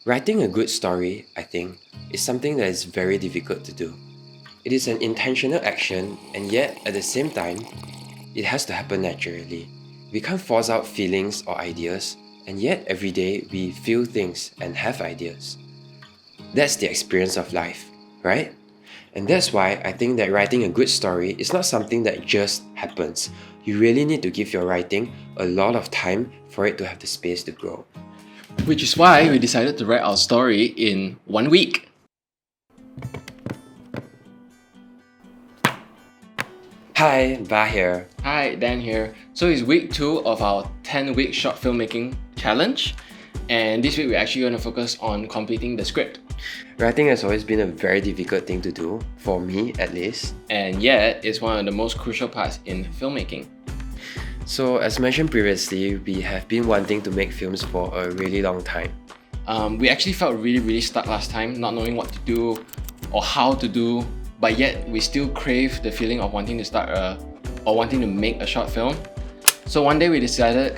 Writing a good story, I think, is something that is very difficult to do. It is an intentional action, and yet at the same time, it has to happen naturally. We can't force out feelings or ideas, and yet every day we feel things and have ideas. That's the experience of life, right? And that's why I think that writing a good story is not something that just happens. You really need to give your writing a lot of time for it to have the space to grow. Which is why we decided to write our story in 1 week. Hi, Ba here. Hi, Dan here. So it's week 2 of our 10-week short filmmaking challenge. And this week we're actually going to focus on completing the script. Writing has always been a very difficult thing to do, for me at least. And yet, it's one of the most crucial parts in filmmaking. So as mentioned previously, we have been wanting to make films for a really long time. We actually felt really stuck last time, not knowing what to do or how to do, but yet we still crave the feeling of wanting to start or wanting to make a short film. So one day we decided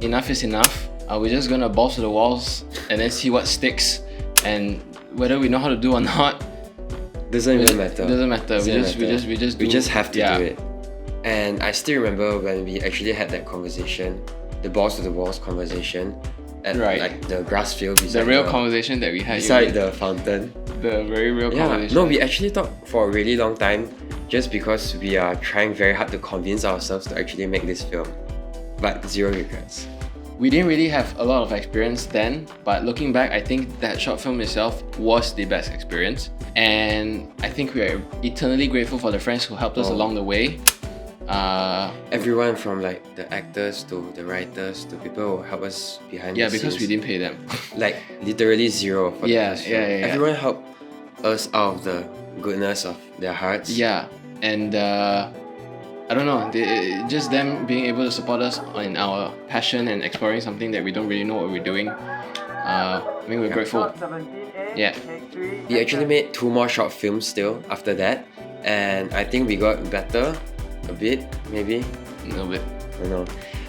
enough is enough. We're just gonna balls to the walls and then see what sticks, and whether we know how to do or not Doesn't even matter. Doesn't matter. We just have to do it. And I still remember when we actually had that conversation, the balls to the walls conversation at like the grass field beside the real conversation that we had beside the fountain. The very real conversation. No, we actually talked for a really long time just because we are trying very hard to convince ourselves to actually make this film. But zero regrets. We didn't really have a lot of experience then, but looking back, I think that short film itself was the best experience. And I think we are eternally grateful for the friends who helped us along the way. Everyone from like the actors to the writers to people who help us behind the scenes. Yeah, because we didn't pay them. Like literally zero for the first film. Yeah. Everyone helped us out of the goodness of their hearts. Yeah, and I don't know, just them being able to support us in our passion and exploring something that we don't really know what we're doing. I mean, we're grateful. Yeah. We actually made 2 more short films still after that, and I think we got better a bit, maybe. A little bit. I don't know.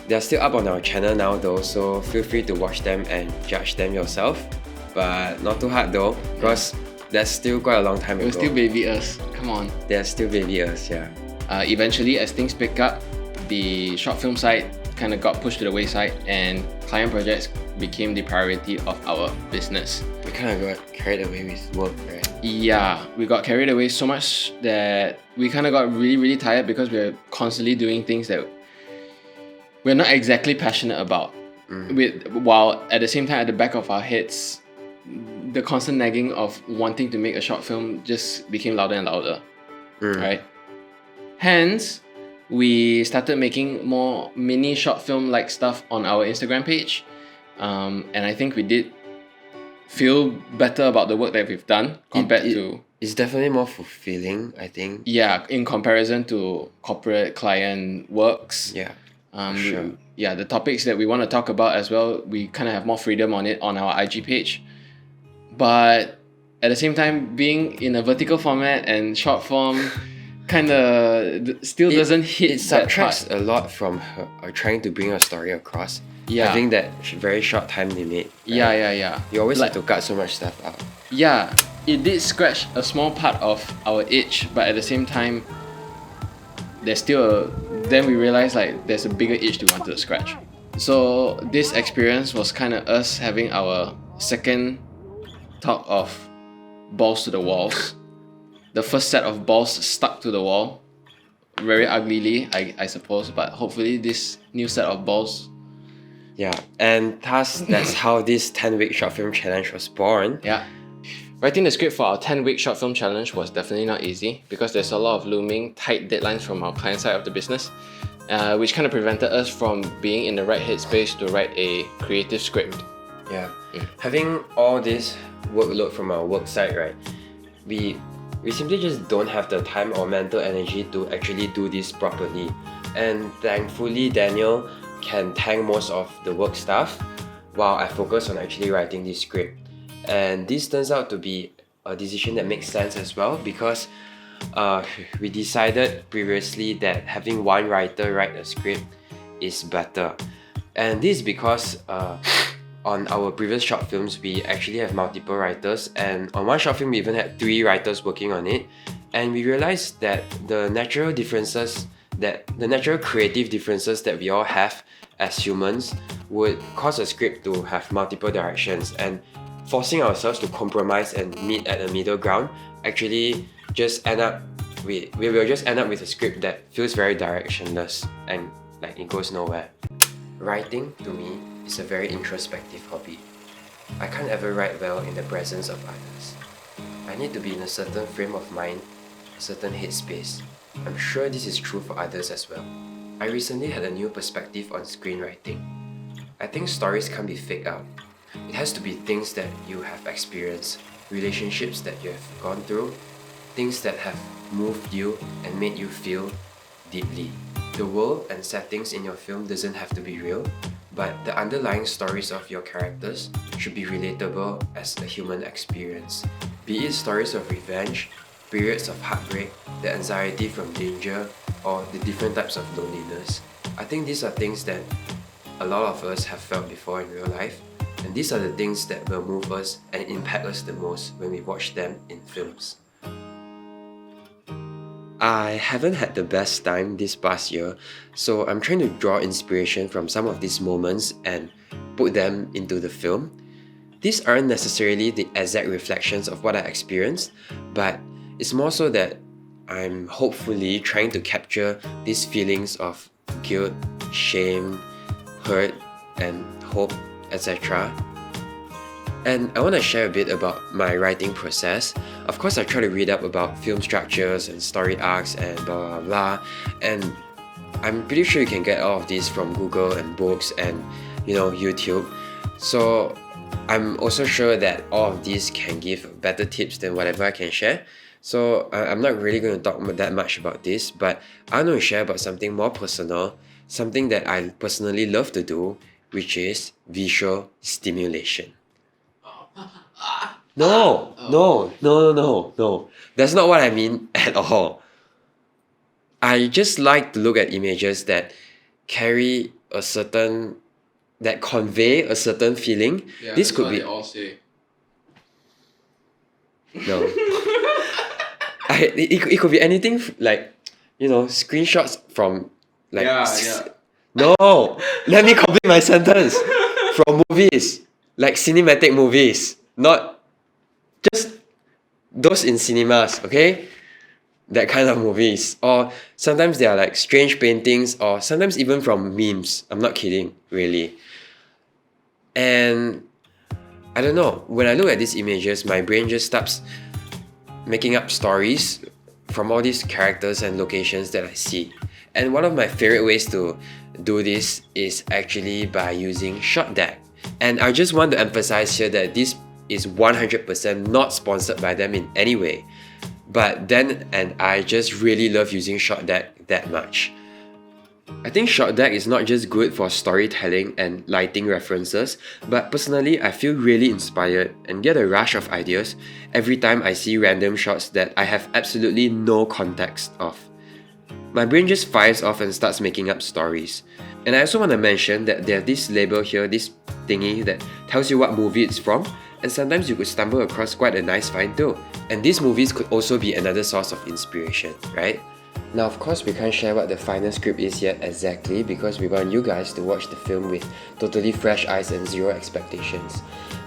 They're still up on our channel now though, so feel free to watch them and judge them yourself. But not too hard though, because that's still quite a long time ago. It was still baby us. Come on. They're still baby us, yeah. Eventually, as things pick up, the short film side kind of got pushed to the wayside, and client projects became the priority of our business. We kind of got carried away with work, right? Yeah, we got carried away so much that we kind of got really tired because we're constantly doing things that we're not exactly passionate about. While at the same time, at the back of our heads, the constant nagging of wanting to make a short film just became louder and louder, right? Hence, we started making more mini short film like stuff on our Instagram page, and I think we did feel better about the work that we've done compared to... It's definitely more fulfilling, I think. Yeah, in comparison to corporate client works. Yeah, sure. Yeah, the topics that we want to talk about as well, we kind of have more freedom on it on our IG page. But at the same time, being in a vertical format and short form kind of still doesn't hit it subtracts a lot from trying to bring a story across. Yeah. Having that very short time limit. Right? Yeah. You always have to cut so much stuff out. Yeah, it did scratch a small part of our itch, but at the same time, there's still then we realized like there's a bigger itch we wanted to scratch. So this experience was kind of us having our second talk of balls to the walls. The first set of balls stuck to the wall, very uglily, I suppose, but hopefully this new set of balls. Yeah, and thus that's how this 10-week short film challenge was born. Yeah. Writing the script for our 10-week short film challenge was definitely not easy because there's a lot of looming tight deadlines from our client side of the business, which kind of prevented us from being in the right headspace to write a creative script. Yeah. Having all this workload from our work side, right, we simply just don't have the time or mental energy to actually do this properly. And thankfully, Daniel can tank most of the work stuff while I focus on actually writing this script. And this turns out to be a decision that makes sense as well because we decided previously that having one writer write a script is better. And this is because on our previous short films, we actually have multiple writers, and on one short film, we even had 3 writers working on it. And we realized that the natural creative differences that we all have as humans would cause a script to have multiple directions, and forcing ourselves to compromise and meet at a middle ground actually just end up we will just end up with a script that feels very directionless and like it goes nowhere. Writing, to me, is a very introspective hobby. I can't ever write well in the presence of others. I need to be in a certain frame of mind, a certain headspace. I'm sure this is true for others as well. I recently had a new perspective on screenwriting. I think stories can't be faked out. It has to be things that you have experienced, relationships that you have gone through, things that have moved you and made you feel deeply. The world and settings in your film doesn't have to be real, but the underlying stories of your characters should be relatable as a human experience. Be it stories of revenge, periods of heartbreak, the anxiety from danger, or the different types of loneliness. I think these are things that a lot of us have felt before in real life, and these are the things that will move us and impact us the most when we watch them in films. I haven't had the best time this past year, so I'm trying to draw inspiration from some of these moments and put them into the film. These aren't necessarily the exact reflections of what I experienced, but it's more so that I'm hopefully trying to capture these feelings of guilt, shame, hurt, and hope, etc. And I want to share a bit about my writing process. Of course, I try to read up about film structures and story arcs and blah blah blah. And I'm pretty sure you can get all of this from Google and books and YouTube. So I'm also sure that all of these can give better tips than whatever I can share. So I'm not really going to talk that much about this, but I want to share about something more personal, something that I personally love to do, which is visual stimulation. No. That's not what I mean at all. I just like to look at images that convey a certain feeling. Yeah, this that's could what be they all say. No. It could be anything like, screenshots from like Yeah. No, let me complete my sentence. From movies, like cinematic movies, not just those in cinemas, okay? That kind of movies. Or sometimes they are like strange paintings, or sometimes even from memes. I'm not kidding, really. And I don't know, when I look at these images, my brain just starts making up stories from all these characters and locations that I see. And one of my favorite ways to do this is actually by using ShotDeck. And I just want to emphasize here that this is 100% not sponsored by them in any way. But then, and I just really love using ShotDeck that much. I think ShotDeck is not just good for storytelling and lighting references, but personally I feel really inspired and get a rush of ideas every time I see random shots that I have absolutely no context of. My brain just fires off and starts making up stories. And I also want to mention that there's this label here, this thingy that tells you what movie it's from, and sometimes you could stumble across quite a nice find too. And these movies could also be another source of inspiration, right? Now of course we can't share what the final script is yet exactly because we want you guys to watch the film with totally fresh eyes and zero expectations.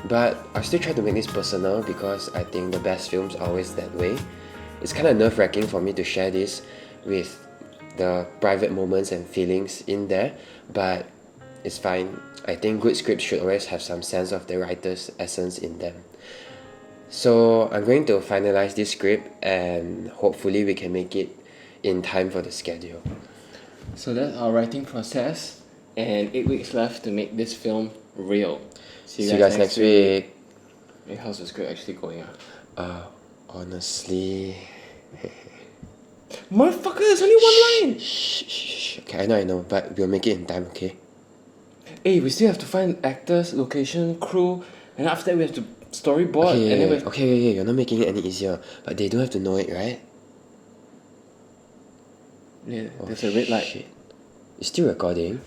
But I'll still try to make this personal because I think the best films are always that way. It's kind of nerve-wracking for me to share this with the private moments and feelings in there, but it's fine. I think good scripts should always have some sense of the writer's essence in them. So I'm going to finalize this script and hopefully we can make it in time for the schedule. So that's our writing process, and 8 weeks left to make this film real. See you guys next week. Hey, how's the script actually going on? Honestly... Motherfucker, there's only one line! Shh. Okay, I know, but we'll make it in time, okay? Hey, we still have to find actors, location, crew, and after that we have to storyboard. And then we have... Okay, you're not making it any easier, but they don't have to know it, right? Yeah, there's a red light. Shit. It's still recording?